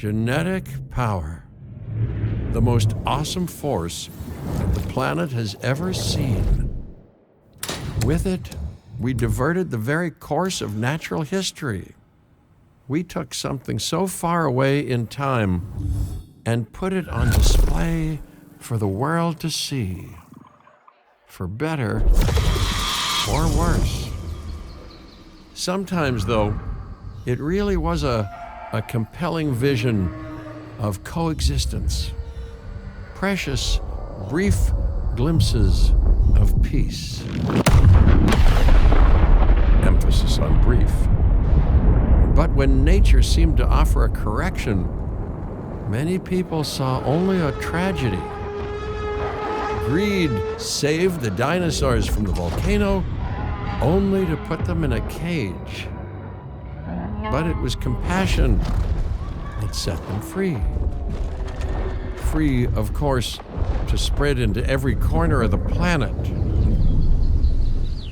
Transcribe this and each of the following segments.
Genetic power. The most awesome force that the planet has ever seen. With it, we diverted the very course of natural history. We took something so far away in time and put it on display for the world to see. For better or worse. Sometimes, though, it really was a compelling vision of coexistence. Precious, brief glimpses of peace. Emphasis on brief. But when nature seemed to offer a correction, many people saw only a tragedy. Greed saved the dinosaurs from the volcano, only to put them in a cage. But it was compassion that set them free. Free, of course, to spread into every corner of the planet.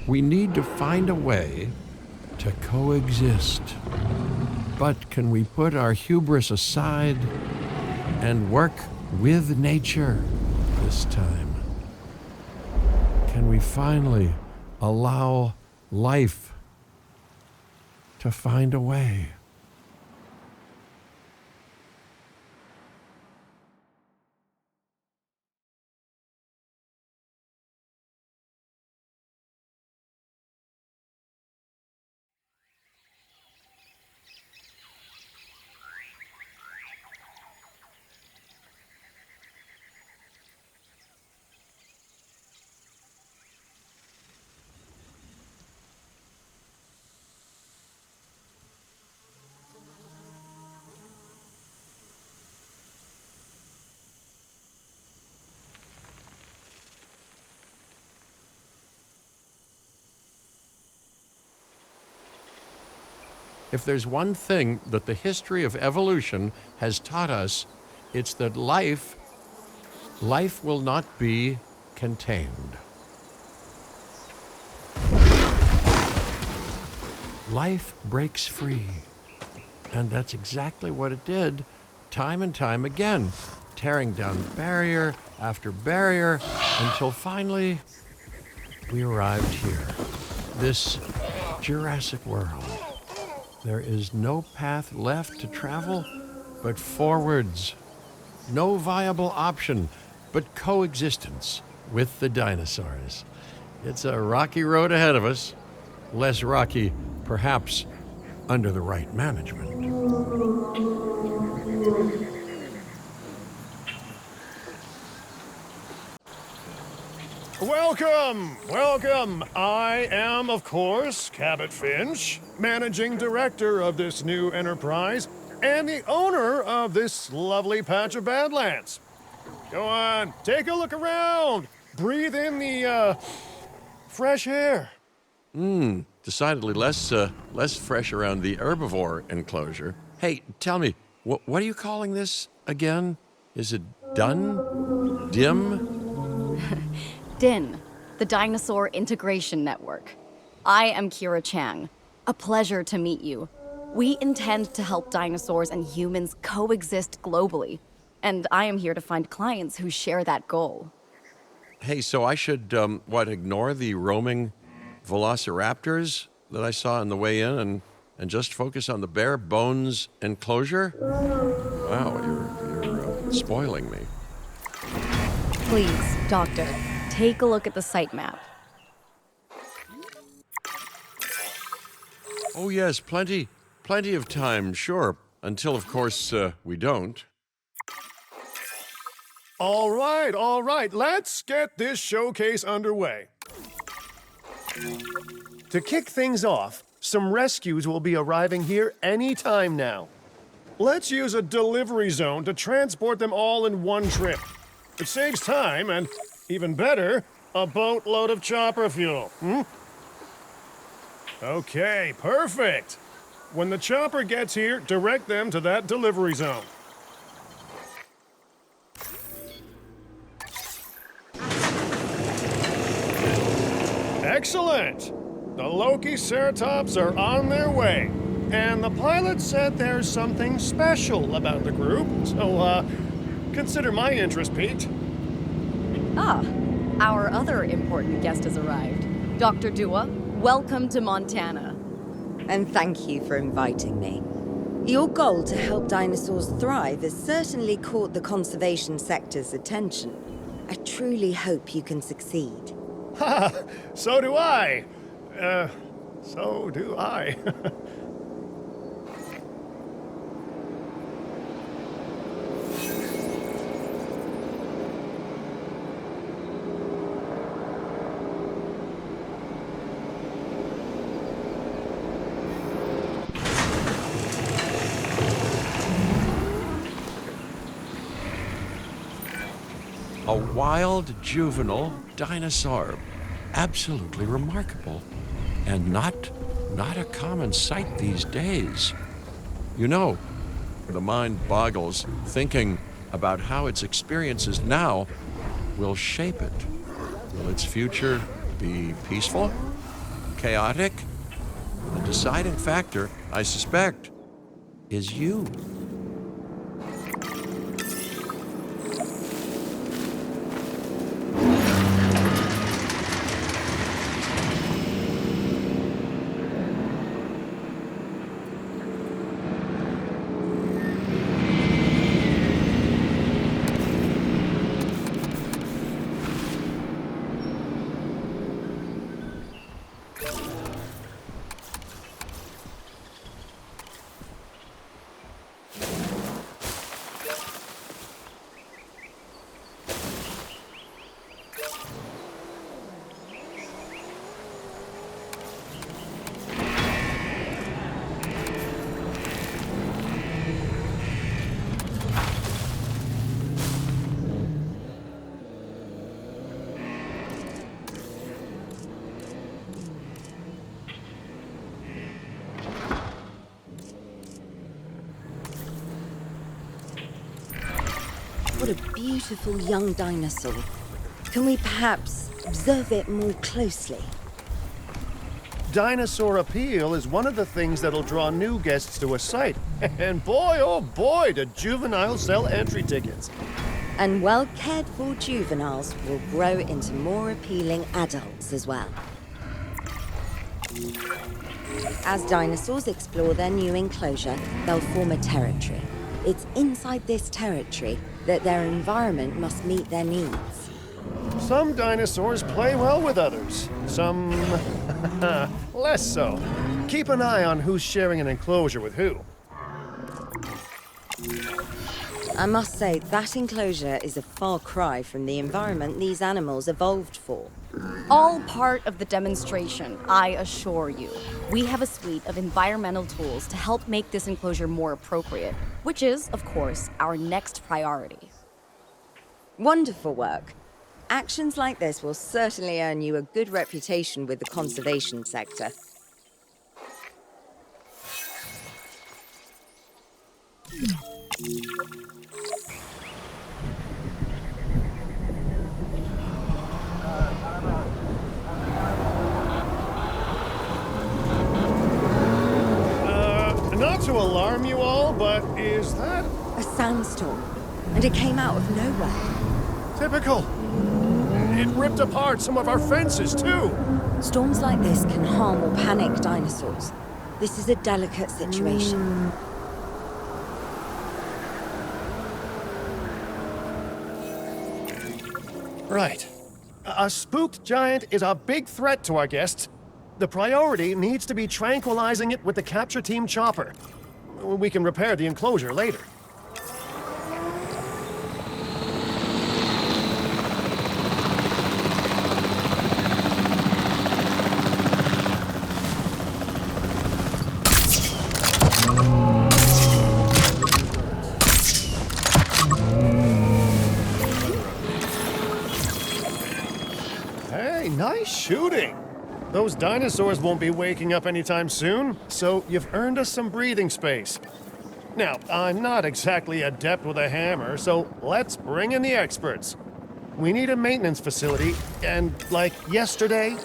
We need to find a way to coexist. But can we put our hubris aside and work with nature this time? Can we finally allow life to find a way? If there's one thing that the history of evolution has taught us, it's that life will not be contained. Life breaks free. And that's exactly what it did, time and time again, tearing down barrier after barrier, until finally we arrived here, this Jurassic World. There is no path left to travel but forwards. No viable option but coexistence with the dinosaurs. It's a rocky road ahead of us. Less rocky, perhaps, under the right management. Welcome. I am, of course, Cabot Finch, managing director of this new enterprise and the owner of this lovely patch of Badlands. Go on, take a look around. Breathe in the, fresh air. Decidedly less fresh around the herbivore enclosure. Hey, tell me, what are you calling this again? Is it done? Dim? DIN, the Dinosaur Integration Network. I am Kira Chang. A pleasure to meet you. We intend to help dinosaurs and humans coexist globally, and I am here to find clients who share that goal. Hey, so I should, ignore the roaming velociraptors that I saw on the way in and just focus on the bare bones enclosure? Wow, you're spoiling me. Please, Doctor, take a look at the site map. Oh yes, plenty of time, sure. Until, of course, we don't. All right. Let's get this showcase underway. To kick things off, some rescues will be arriving here any time now. Let's use a delivery zone to transport them all in one trip. It saves time and, even better, a boatload of chopper fuel. Okay, perfect. When the chopper gets here, direct them to that delivery zone. Excellent! The Loki Ceratops are on their way. And the pilot said there's something special about the group, so, consider my interest piqued. Ah, our other important guest has arrived. Dr. Dua, welcome to Montana. And thank you for inviting me. Your goal to help dinosaurs thrive has certainly caught the conservation sector's attention. I truly hope you can succeed. Ha! So do I. So do I. A wild juvenile dinosaur. Absolutely remarkable. And not a common sight these days. You know, the mind boggles thinking about how its experiences now will shape it. Will its future be peaceful? Chaotic? The deciding factor, I suspect, is you. What a beautiful young dinosaur. Can we perhaps observe it more closely? Dinosaur appeal is one of the things that'll draw new guests to a site. And boy, oh boy, do juveniles sell entry tickets. And well-cared-for juveniles will grow into more appealing adults as well. As dinosaurs explore their new enclosure, they'll form a territory. It's inside this territory that their environment must meet their needs. Some dinosaurs play well with others. Some less so. Keep an eye on who's sharing an enclosure with who. I must say, that enclosure is a far cry from the environment these animals evolved for. All part of the demonstration, I assure you. We have a suite of environmental tools to help make this enclosure more appropriate, which is, of course, our next priority. Wonderful work. Actions like this will certainly earn you a good reputation with the conservation sector. Not to alarm you all, but is that A sandstorm, and it came out of nowhere. typical? It ripped apart some of our fences, too. Storms like this can harm or panic dinosaurs. This is a delicate situation. Right. A spooked giant is a big threat to our guests. The priority needs to be tranquilizing it with the capture team chopper. We can repair the enclosure later. Hey, nice shooting. Those dinosaurs won't be waking up anytime soon, so you've earned us some breathing space. Now, I'm not exactly adept with a hammer, so let's bring in the experts. We need a maintenance facility, and like yesterday.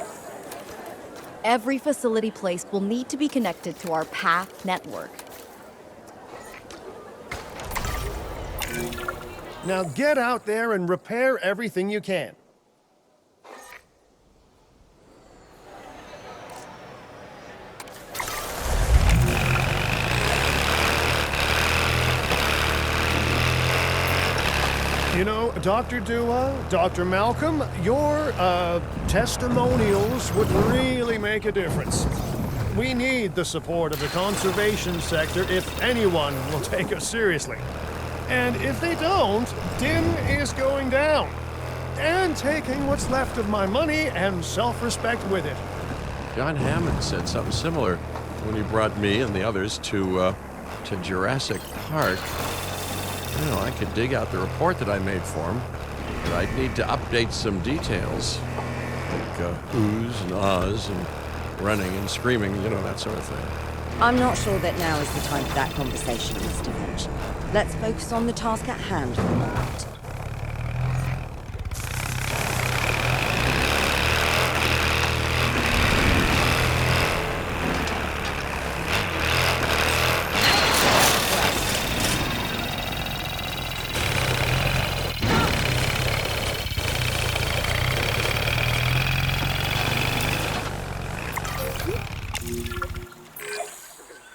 Every facility placed will need to be connected to our path network. Now get out there and repair everything you can. You know, Dr. Dua, Dr. Malcolm, your testimonials would really make a difference. We need the support of the conservation sector if anyone will take us seriously. And if they don't, Din is going down. And taking what's left of my money and self-respect with it. John Hammond said something similar when he brought me and the others to Jurassic Park. You know, I could dig out the report that I made for him, but I'd need to update some details, like oohs and ahs and running and screaming, you know, that sort of thing. I'm not sure that now is the time for that conversation, Mr. Finch. Let's focus on the task at hand for a moment.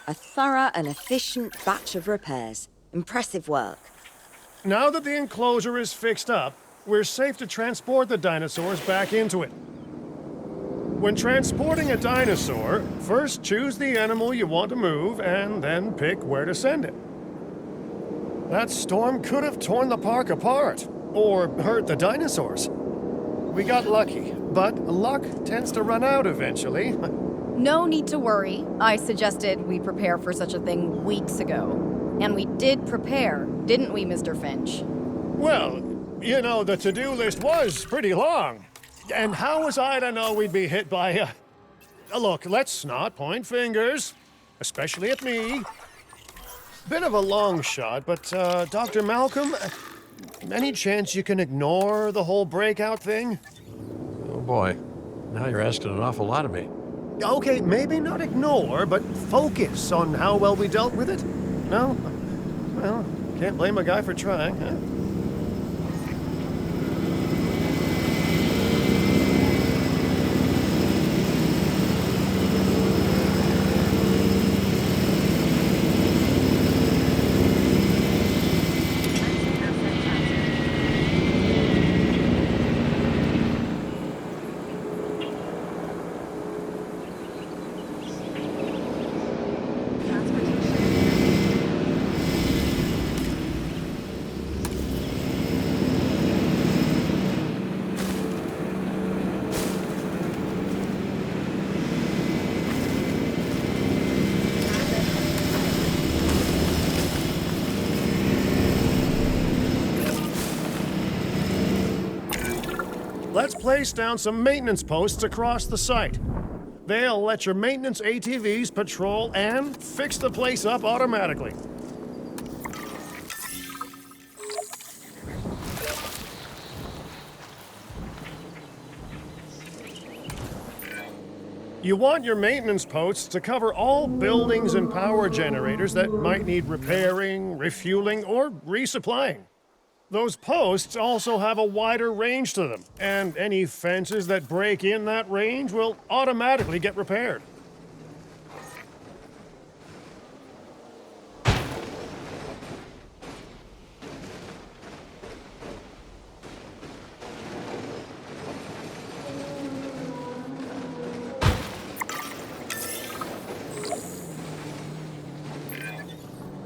A thorough and efficient batch of repairs. Impressive work. Now that the enclosure is fixed up, we're safe to transport the dinosaurs back into it. When transporting a dinosaur, first choose the animal you want to move and then pick where to send it. That storm could have torn the park apart or hurt the dinosaurs. We got lucky, but luck tends to run out eventually. No need to worry. I suggested we prepare for such a thing weeks ago. And we did prepare, didn't we, Mr. Finch? Well, you know, the to-do list was pretty long. And how was I to know we'd be hit by a... Look, let's not point fingers, especially at me. Bit of a long shot, but, Dr. Malcolm, any chance you can ignore the whole breakout thing? Oh boy, now you're asking an awful lot of me. Okay, maybe not ignore, but focus on how well we dealt with it. No? Well, can't blame a guy for trying, huh? Let's place down some maintenance posts across the site. They'll let your maintenance ATVs patrol and fix the place up automatically. You want your maintenance posts to cover all buildings and power generators that might need repairing, refueling, or resupplying. Those posts also have a wider range to them, and any fences that break in that range will automatically get repaired.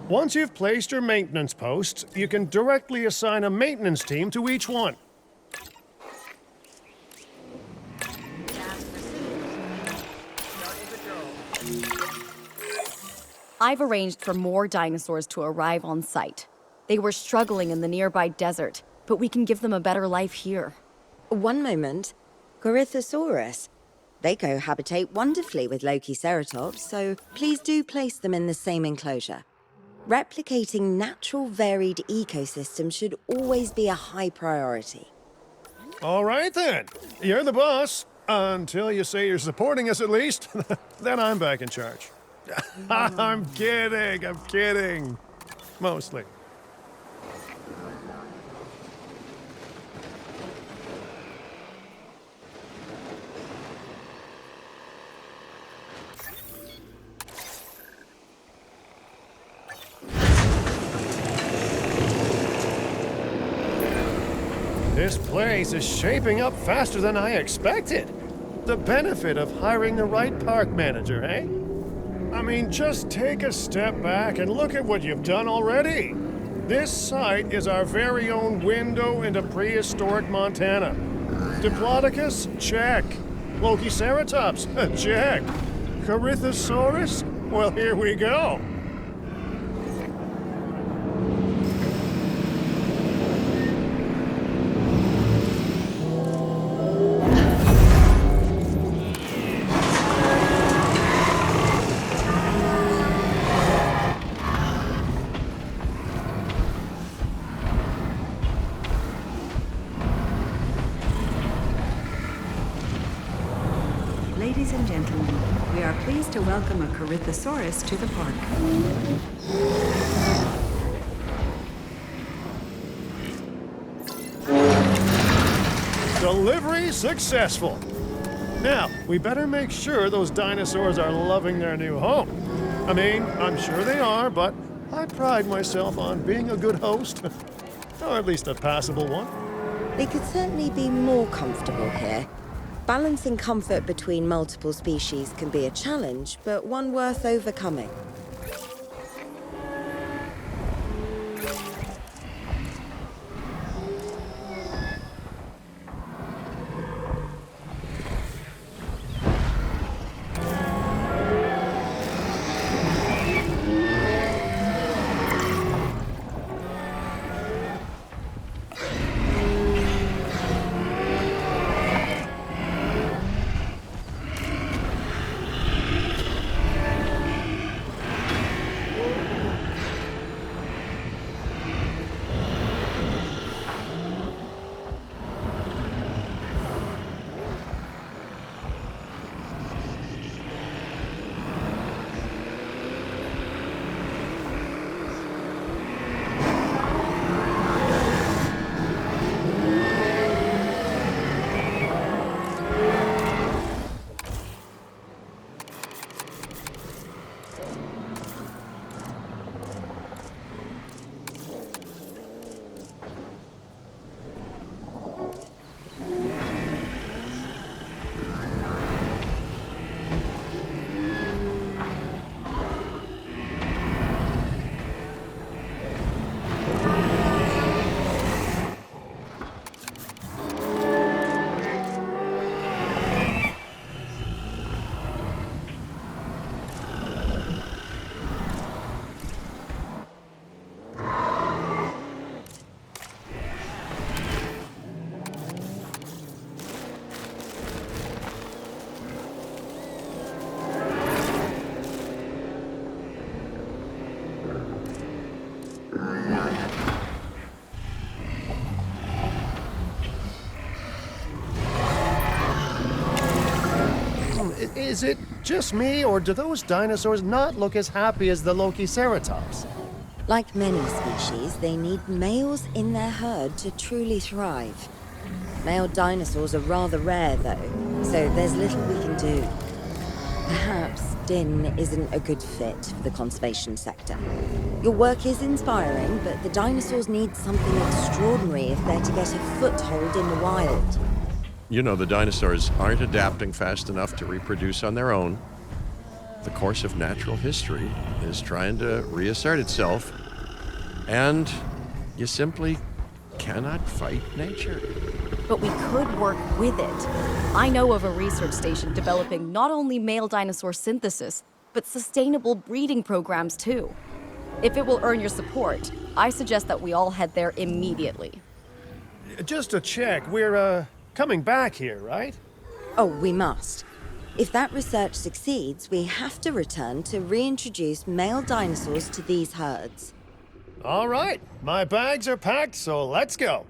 Once you've placed your maintenance posts, you can directly assign a maintenance team to each one. I've arranged for more dinosaurs to arrive on site. They were struggling in the nearby desert, but we can give them a better life here. One moment. Corythosaurus. They cohabitate wonderfully with Lokiceratops, so please do place them in the same enclosure. Replicating natural varied ecosystems should always be a high priority. All right then, you're the boss. Until you say you're supporting us at least, then I'm back in charge. I'm kidding. Mostly. This place is shaping up faster than I expected. The benefit of hiring the right park manager, eh? I mean, just take a step back and look at what you've done already. This site is our very own window into prehistoric Montana. Diplodocus? Check. Lokiceratops? Check. Corythosaurus? Well, here we go. Ladies and gentlemen, we are pleased to welcome a Corythosaurus to the park. Delivery successful. Now, we better make sure those dinosaurs are loving their new home. I mean, I'm sure they are, but I pride myself on being a good host. Or at least a passable one. They could certainly be more comfortable here. Balancing comfort between multiple species can be a challenge, but one worth overcoming. Is it just me, or do those dinosaurs not look as happy as the Lokiceratops? Like many species, they need males in their herd to truly thrive. Male dinosaurs are rather rare, though, so there's little we can do. Perhaps Din isn't a good fit for the conservation sector. Your work is inspiring, but the dinosaurs need something extraordinary if they're to get a foothold in the wild. You know, the dinosaurs aren't adapting fast enough to reproduce on their own. The course of natural history is trying to reassert itself, and you simply cannot fight nature. But we could work with it. I know of a research station developing not only male dinosaur synthesis, but sustainable breeding programs too. If it will earn your support, I suggest that we all head there immediately. Just to check, we're, coming back here, right? Oh, we must. If that research succeeds, we have to return to reintroduce male dinosaurs to these herds. All right, my bags are packed, so let's go.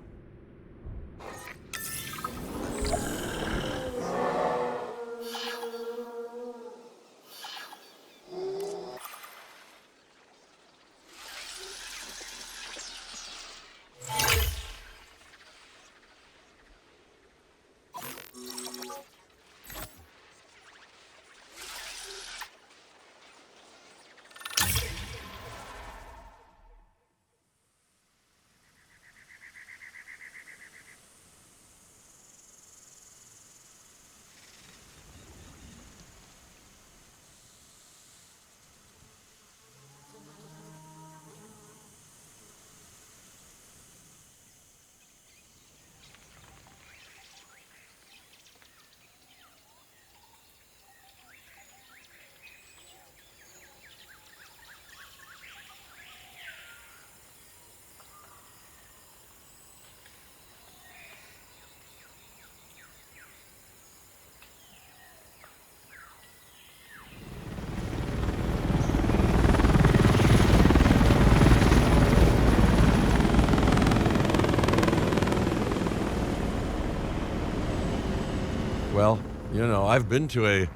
You know, I've been to a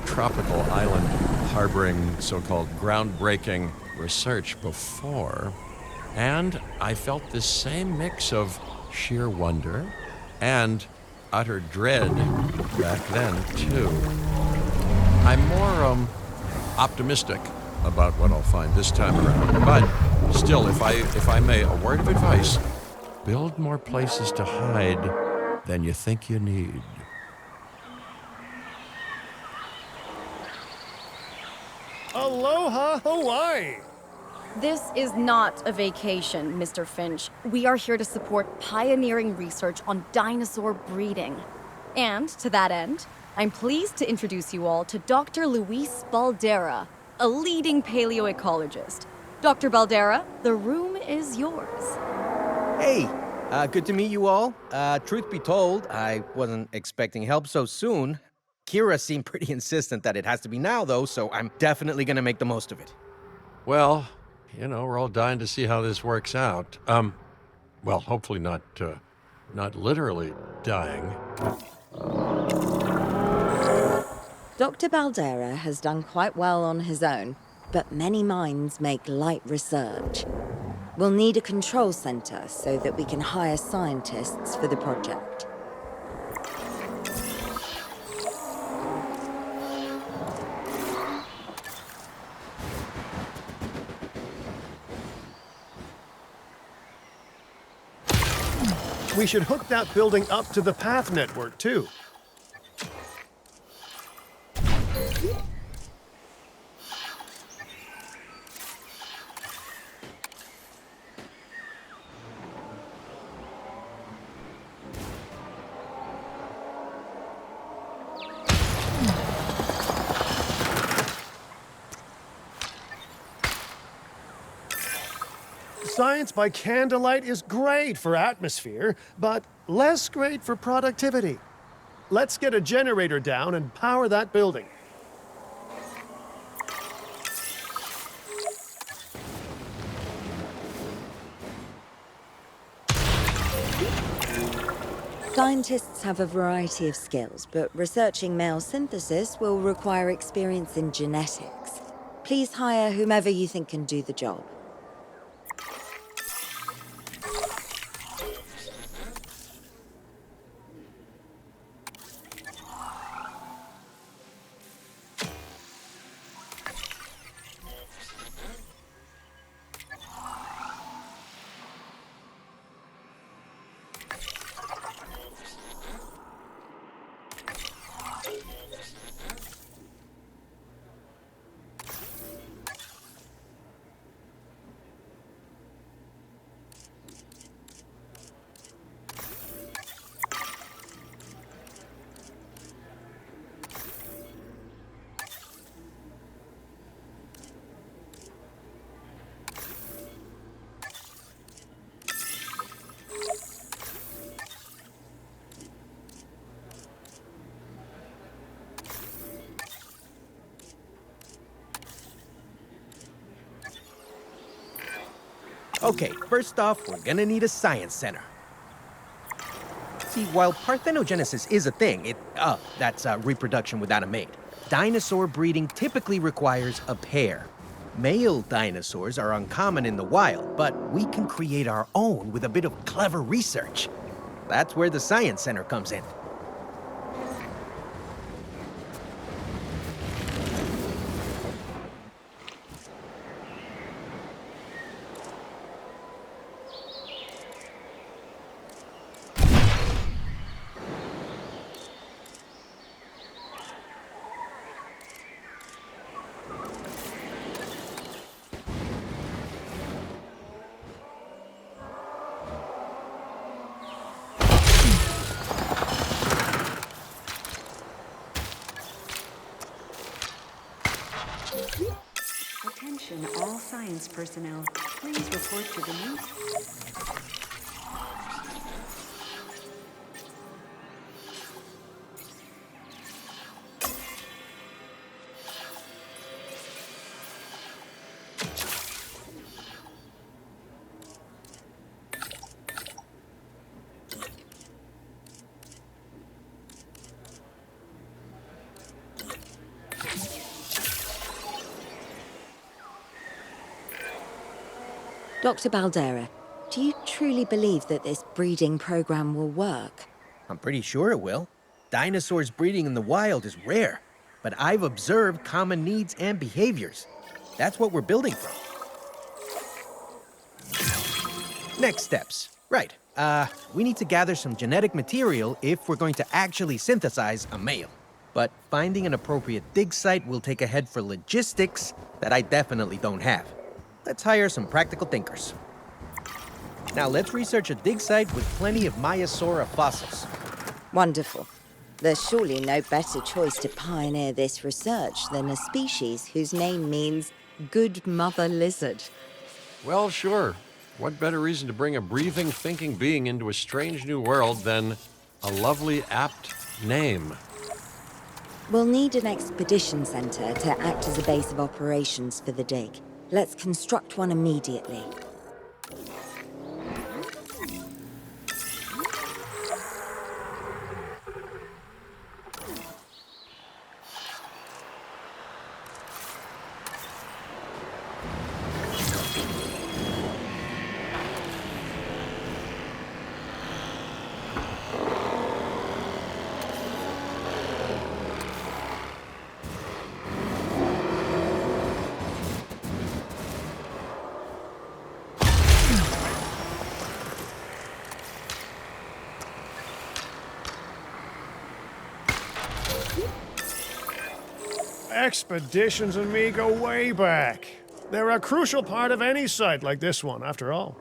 tropical island harboring so-called groundbreaking research before, and I felt this same mix of sheer wonder and utter dread back then, too. I'm more optimistic about what I'll find this time around. But still, if I may, a word of advice: build more places to hide than you think you need. Aloha, Hawaii! This is not a vacation, Mr. Finch. We are here to support pioneering research on dinosaur breeding. And to that end, I'm pleased to introduce you all to Dr. Luis Baldera, a leading paleoecologist. Dr. Baldera, the room is yours. Hey, good to meet you all. Truth be told, I wasn't expecting help so soon. Kira seemed pretty insistent that it has to be now, though, so I'm definitely gonna make the most of it. Well, you know, we're all dying to see how this works out. Well, hopefully not literally dying. Dr. Baldera has done quite well on his own, but many minds make light research. We'll need a control center so that we can hire scientists for the project. We should hook that building up to the path network, too. Science by candlelight is great for atmosphere, but less great for productivity. Let's get a generator down and power that building. Scientists have a variety of skills, but researching male synthesis will require experience in genetics. Please hire whomever you think can do the job. Okay, first off, we're gonna need a science center. See, while parthenogenesis is a thing, that's reproduction without a mate, dinosaur breeding typically requires a pair. Male dinosaurs are uncommon in the wild, but we can create our own with a bit of clever research. That's where the science center comes in. Attention all science personnel. Please report to the news. Dr. Baldera, do you truly believe that this breeding program will work? I'm pretty sure it will. Dinosaurs breeding in the wild is rare, but I've observed common needs and behaviors. That's what we're building from. Next steps. Right. We need to gather some genetic material if we're going to actually synthesize a male. But finding an appropriate dig site will take a head for logistics that I definitely don't have. Let's hire some practical thinkers. Now let's research a dig site with plenty of Maiasaura fossils. Wonderful. There's surely no better choice to pioneer this research than a species whose name means good mother lizard. Well, sure. What better reason to bring a breathing, thinking being into a strange new world than a lovely, apt name? We'll need an expedition center to act as a base of operations for the dig. Let's construct one immediately. Expeditions and me go way back. They're a crucial part of any site like this one, after all.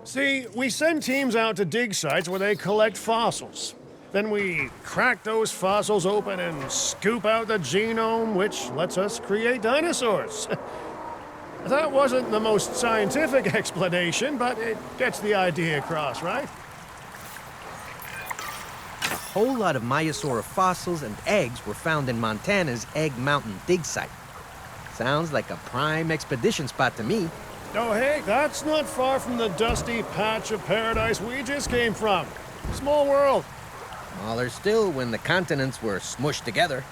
See, we send teams out to dig sites where they collect fossils. Then we crack those fossils open and scoop out the genome, which lets us create dinosaurs. That wasn't the most scientific explanation, but it gets the idea across, right? A whole lot of Maiasaura fossils and eggs were found in Montana's Egg Mountain dig site. Sounds like a prime expedition spot to me. Oh, hey, that's not far from the dusty patch of paradise we just came from. Small world. Smaller still when the continents were smushed together.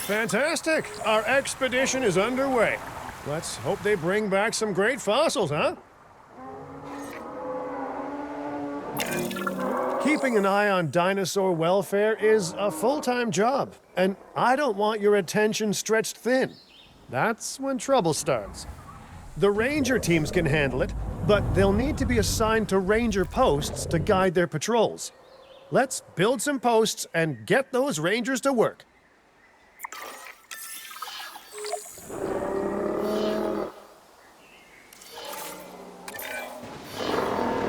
Fantastic. Our expedition is underway. Let's hope they bring back some great fossils, huh? Keeping an eye on dinosaur welfare is a full-time job, and I don't want your attention stretched thin. That's when trouble starts. The ranger teams can handle it, but they'll need to be assigned to ranger posts to guide their patrols. Let's build some posts and get those rangers to work.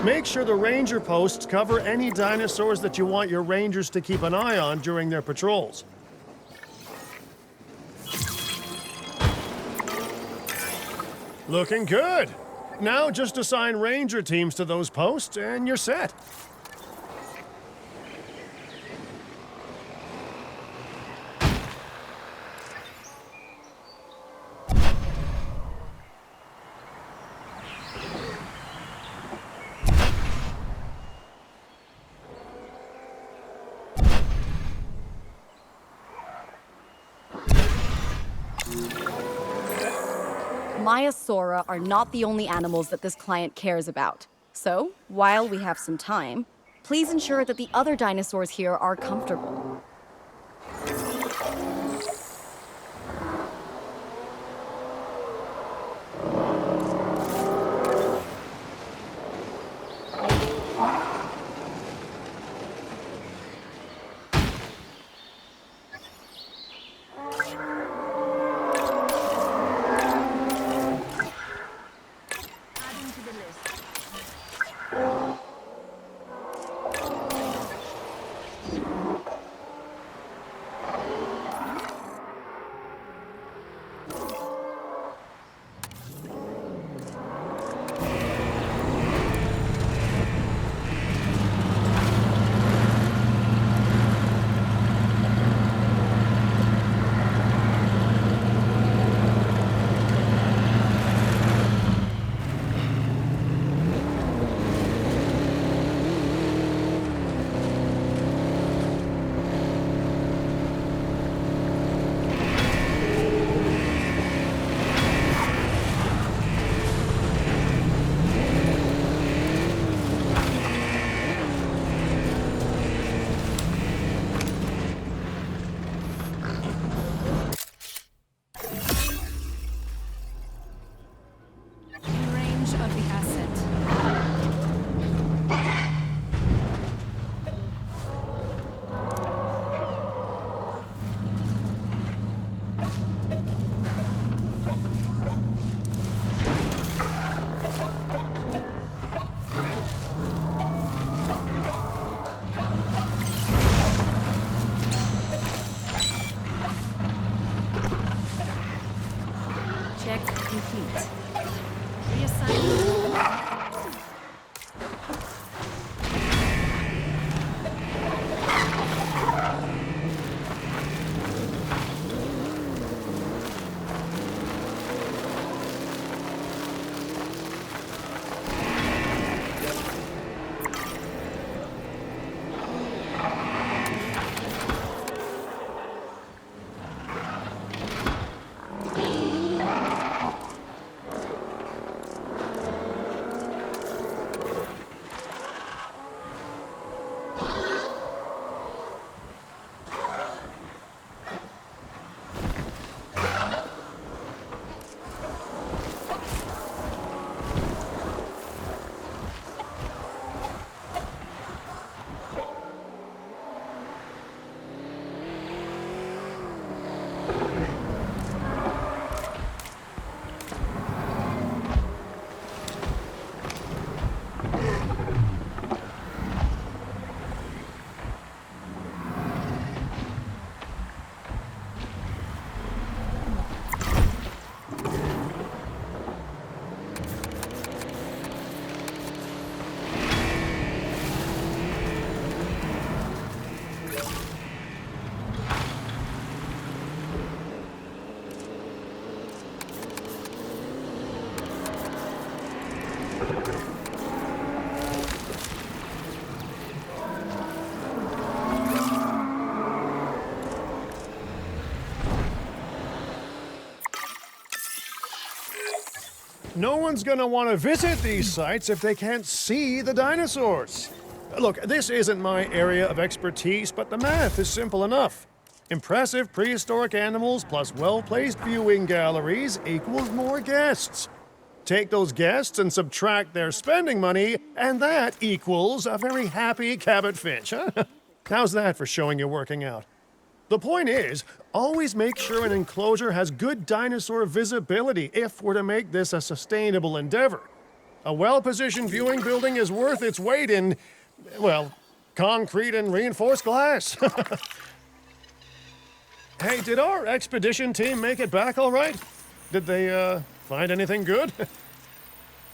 Make sure the ranger posts cover any dinosaurs that you want your rangers to keep an eye on during their patrols. Looking good. Now just assign ranger teams to those posts and you're set. Maiasaura are not the only animals that this client cares about. So, while we have some time, please ensure that the other dinosaurs here are comfortable. check complete. Reassign. No one's gonna want to visit these sites if they can't see the dinosaurs. Look, this isn't my area of expertise, but the math is simple enough. Impressive prehistoric animals plus well-placed viewing galleries equals more guests. Take those guests and subtract their spending money, and that equals a very happy Cabot Finch, huh? How's that for showing you're working out? The point is, always make sure an enclosure has good dinosaur visibility if we're to make this a sustainable endeavor. A well-positioned viewing building is worth its weight in, well, concrete and reinforced glass. Hey, did our expedition team make it back all right? Did they, find anything good?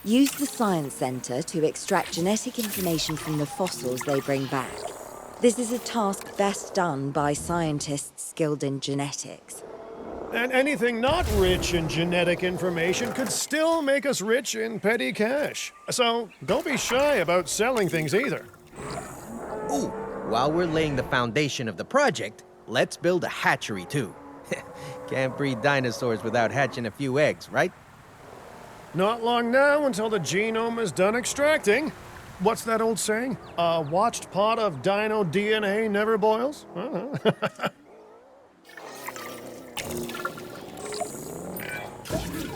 Use the Science Center to extract genetic information from the fossils they bring back. This is a task best done by scientists skilled in genetics. And anything not rich in genetic information could still make us rich in petty cash. So don't be shy about selling things either. Ooh, while we're laying the foundation of the project, let's build a hatchery too. Can't breed dinosaurs without hatching a few eggs, right? Not long now until the genome is done extracting. What's that old saying? A watched pot of dino DNA never boils?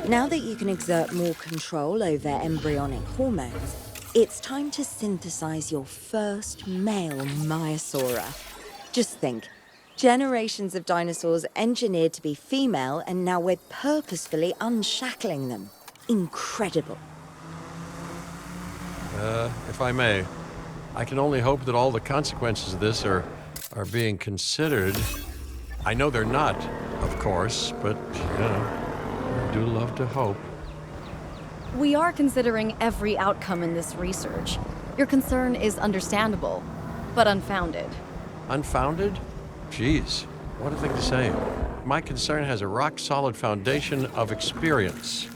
Now that you can exert more control over embryonic hormones, it's time to synthesize your first male Maiasaura. Just think, generations of dinosaurs engineered to be female, and now we're purposefully unshackling them. Incredible. If I may, I can only hope that all the consequences of this are being considered. I know they're not, of course, but, I do love to hope. We are considering every outcome in this research. Your concern is understandable, but unfounded. Unfounded? Geez, what a thing to say. My concern has a rock-solid foundation of experience.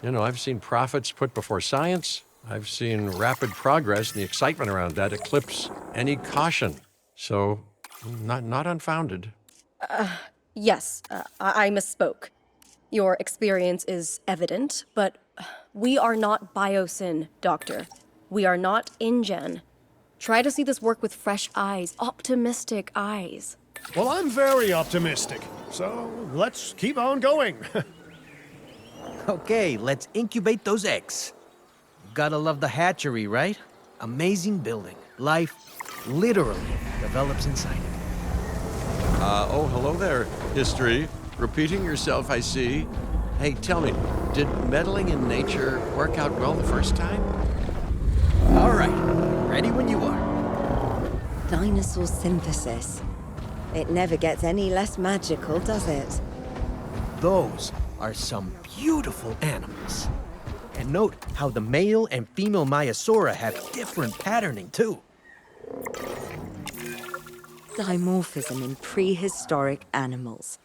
I've seen profits put before science. I've seen rapid progress, and the excitement around that eclipse any caution. So, not unfounded. Yes, I misspoke. Your experience is evident, but we are not Biosyn, Doctor. We are not InGen. Try to see this work with fresh eyes, optimistic eyes. Well, I'm very optimistic, so let's keep on going. Okay, let's incubate those eggs. Gotta love the hatchery, right? Amazing building. Life literally develops inside it. Oh, hello there, history. Repeating yourself, I see. Hey, tell me, did meddling in nature work out well the first time? All right, ready when you are. Dinosaur synthesis. It never gets any less magical, does it? Those are some beautiful animals. And note how the male and female Maiasaura have different patterning, too. Dimorphism in prehistoric animals.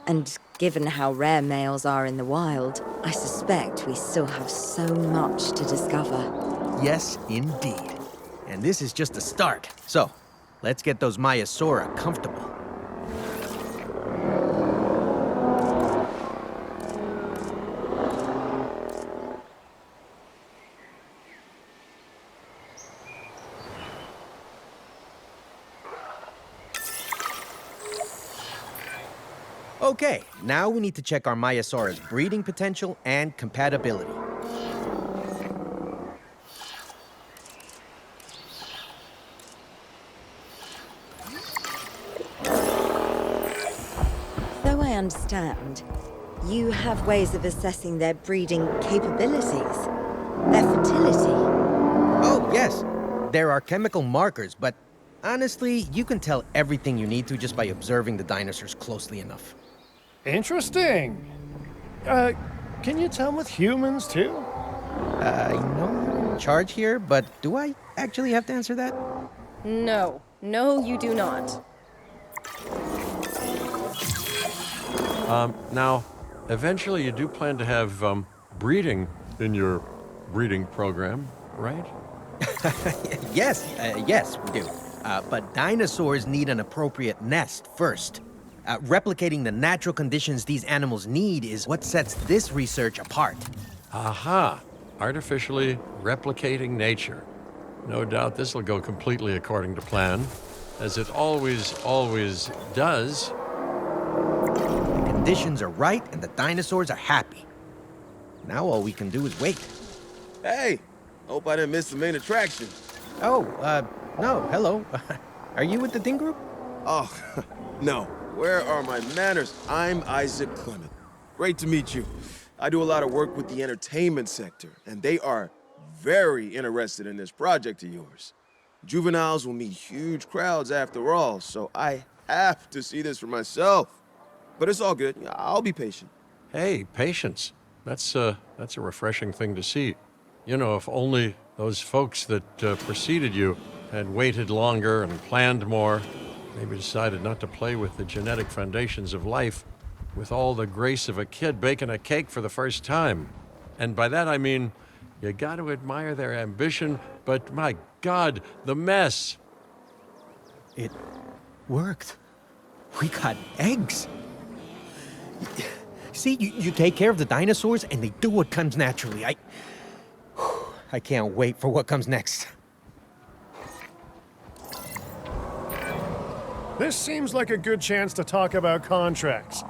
And given how rare males are in the wild, I suspect we still have so much to discover. Yes, indeed. And this is just the start. So, let's get those Maiasaura comfortable. Okay, now we need to check our Maiasaura's breeding potential and compatibility. Though I understand, you have ways of assessing their breeding capabilities, their fertility. Oh, yes. There are chemical markers, but honestly, you can tell everything you need to just by observing the dinosaurs closely enough. Interesting. Can you tell with humans too? I know you're in charge here, but do I actually have to answer that? No. No, you do not. Now, eventually you do plan to have breeding in your breeding program, right? Yes, we do. But dinosaurs need an appropriate nest first. Replicating the natural conditions these animals need is what sets this research apart. Aha! Artificially replicating nature. No doubt this will go completely according to plan, as it always does. The conditions are right and the dinosaurs are happy. Now all we can do is wait. Hey, hope I didn't miss the main attraction. Oh, no, hello. Are you with the Ding Group? Oh, no. Where are my manners? I'm Isaac Clement. Great to meet you. I do a lot of work with the entertainment sector, and they are very interested in this project of yours. Juveniles will meet huge crowds after all, so I have to see this for myself. But it's all good. I'll be patient. Hey, patience. That's a refreshing thing to see. You know, if only those folks that preceded you had waited longer and planned more, maybe decided not to play with the genetic foundations of life with all the grace of a kid baking a cake for the first time. And by that I mean, you got to admire their ambition, but my God, the mess. It worked. We got eggs. See, you take care of the dinosaurs and they do what comes naturally. I can't wait for what comes next. This seems like a good chance to talk about contracts.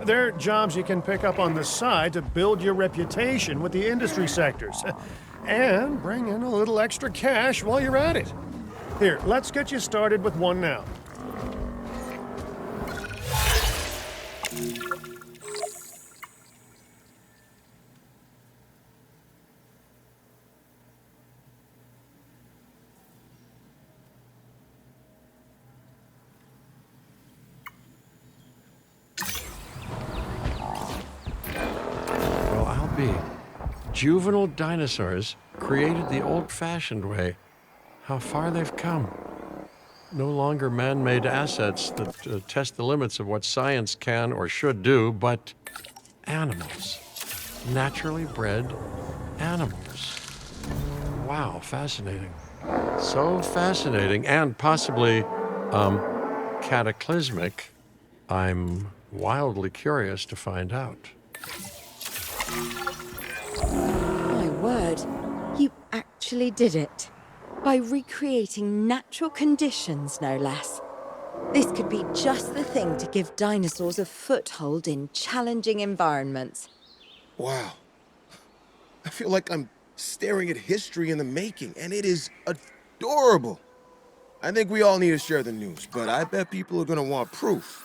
They're jobs you can pick up on the side to build your reputation with the industry sectors. And bring in a little extra cash while you're at it. Here, let's get you started with one now. Well, I'll be. Juvenile dinosaurs created the old-fashioned way. How far they've come. No longer man-made assets that test the limits of what science can or should do, but animals. Naturally bred animals. Wow, fascinating. So fascinating and possibly, cataclysmic. I'm wildly curious to find out. My word, you actually did it. By recreating natural conditions, no less. This could be just the thing to give dinosaurs a foothold in challenging environments. Wow. I feel like I'm staring at history in the making, and it is adorable. I think we all need to share the news, but I bet people are gonna want proof.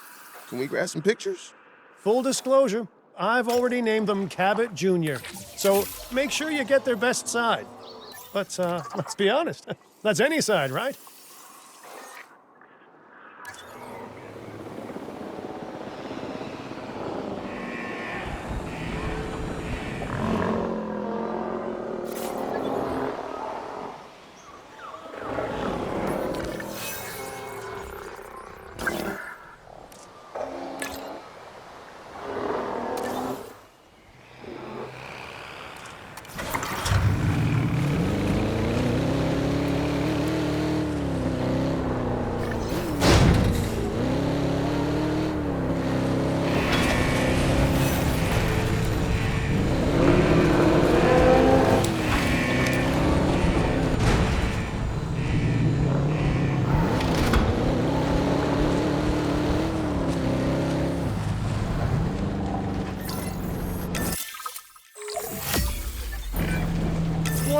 Can we grab some pictures? Full disclosure, I've already named them Cabot Jr., so make sure you get their best side. But let's be honest, that's any side, right?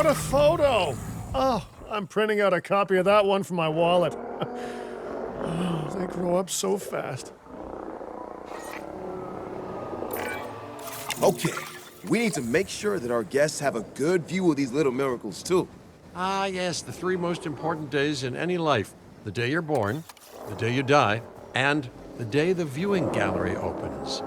what a photo! Oh, I'm printing out a copy of that one for my wallet. Oh, they grow up so fast. Okay, we need to make sure that our guests have a good view of these little miracles, too. Ah, yes, the three most important days in any life: the day you're born, the day you die, and the day the viewing gallery opens.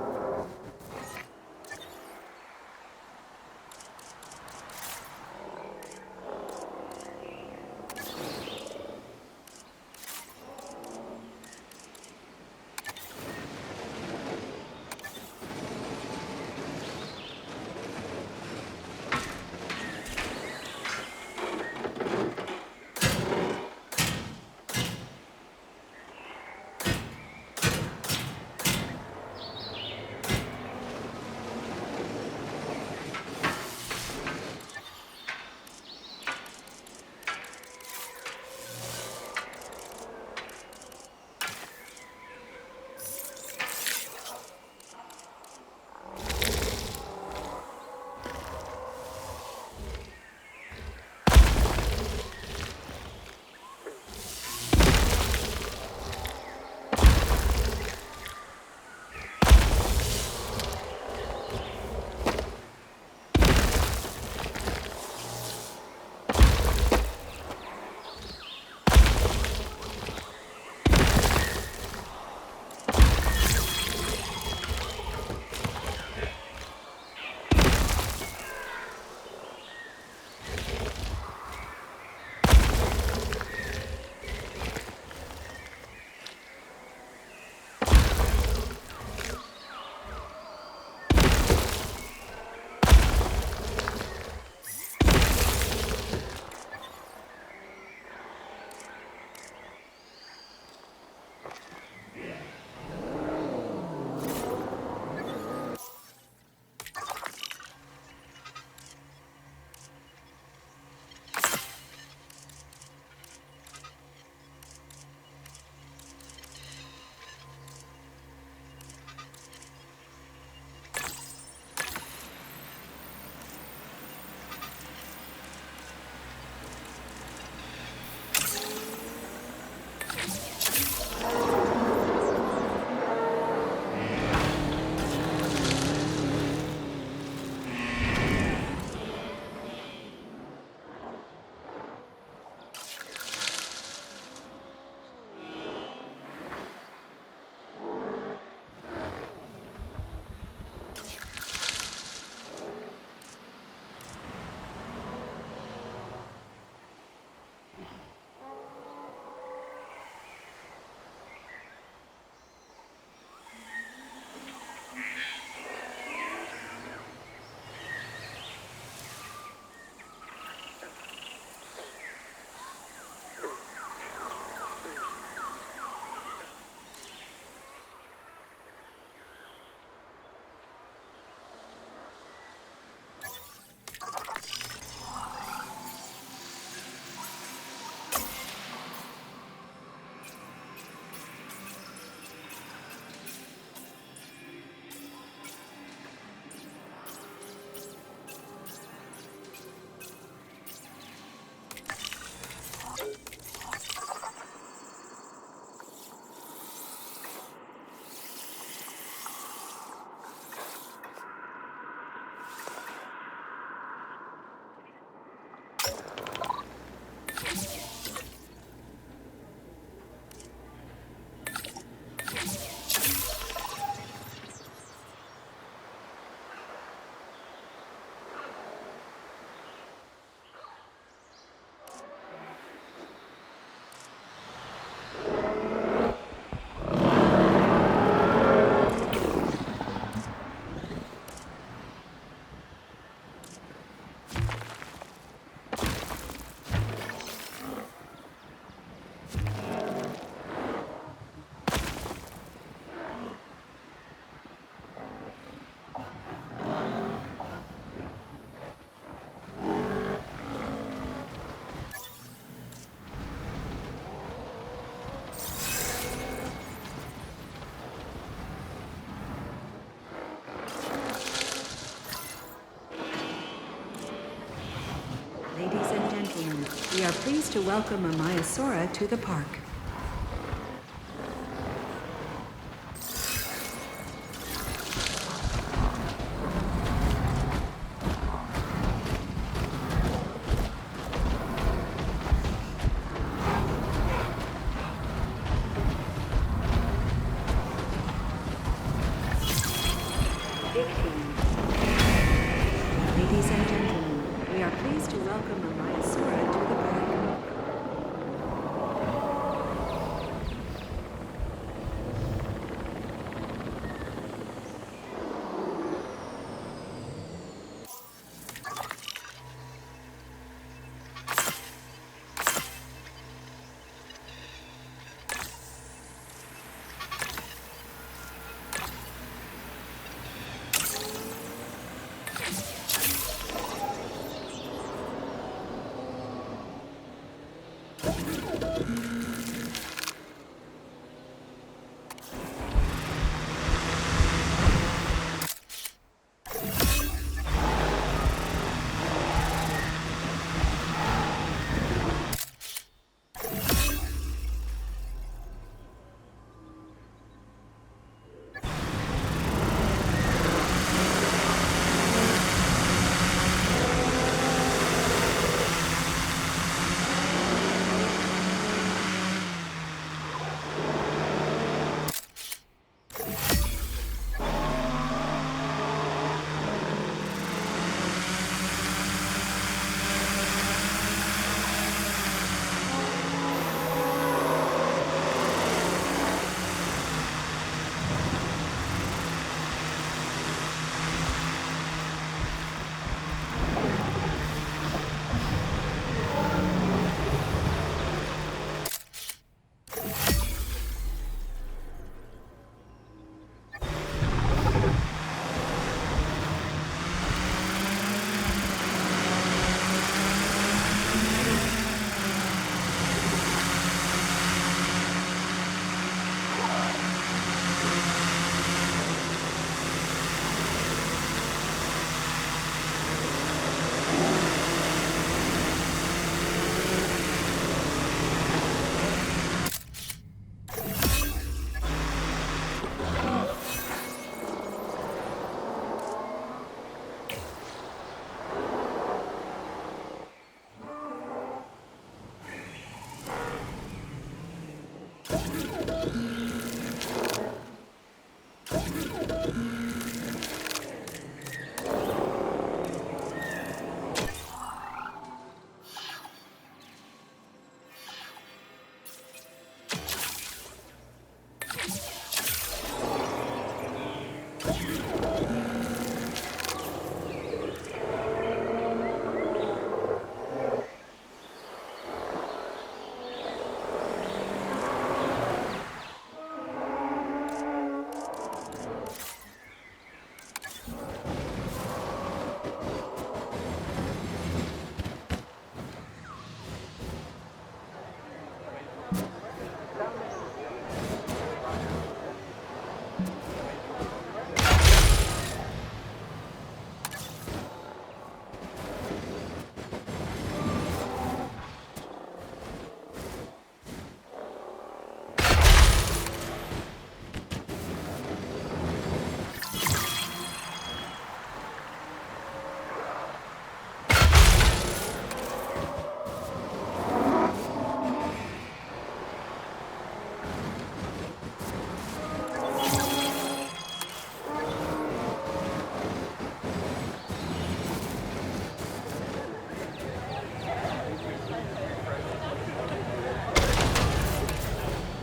pleased to welcome a Maiasaura to the park. Ladies and gentlemen, we are pleased to welcome a Maiasaura to the park.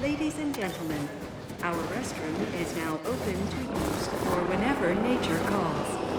Ladies and gentlemen, our restroom is now open to use for whenever nature calls.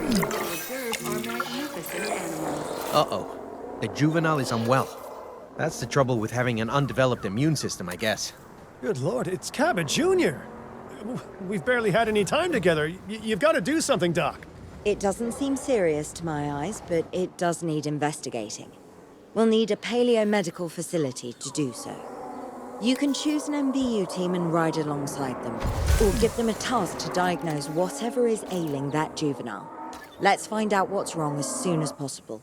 Observe our magnificent animals. Uh-oh. The juvenile is unwell. That's the trouble with having an undeveloped immune system, I guess. Good lord, it's Cabot Jr. We've barely had any time together. You've got to do something, Doc. It doesn't seem serious to my eyes, but it does need investigating. We'll need a paleomedical facility to do so. You can choose an MBU team and ride alongside them, or give them a task to diagnose whatever is ailing that juvenile. Let's find out what's wrong as soon as possible.